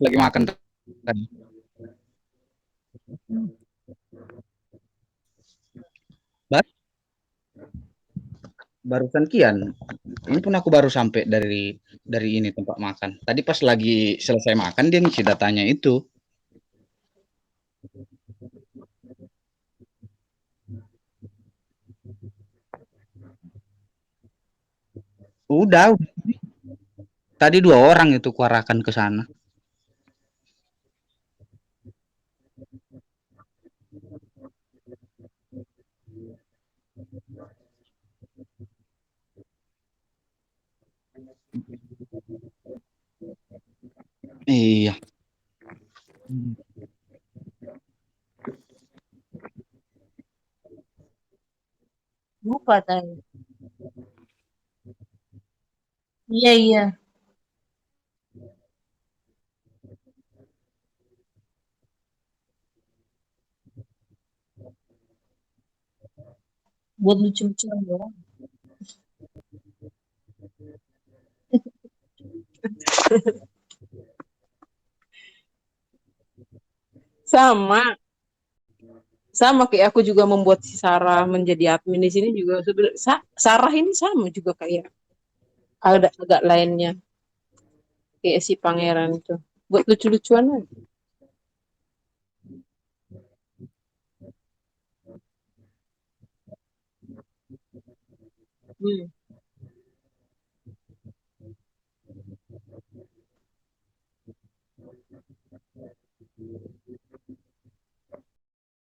lagi makan tadi. Ba- Barusan kian, ini pun aku baru sampai dari ini tempat makan. Tadi pas lagi selesai makan dia ngisi datanya itu. Udah, tadi 2 orang itu kuarakan ke sana. Iya. Lupa tadi. Iya, iya. Buat lucu-lucuan doang. Sama. Sama kayak aku juga membuat si Sarah menjadi admin di sini juga sebenarnya Sarah ini sama juga kayak ada agak lainnya kayak si pangeran itu buat lucu-lucuan aja. Hmm.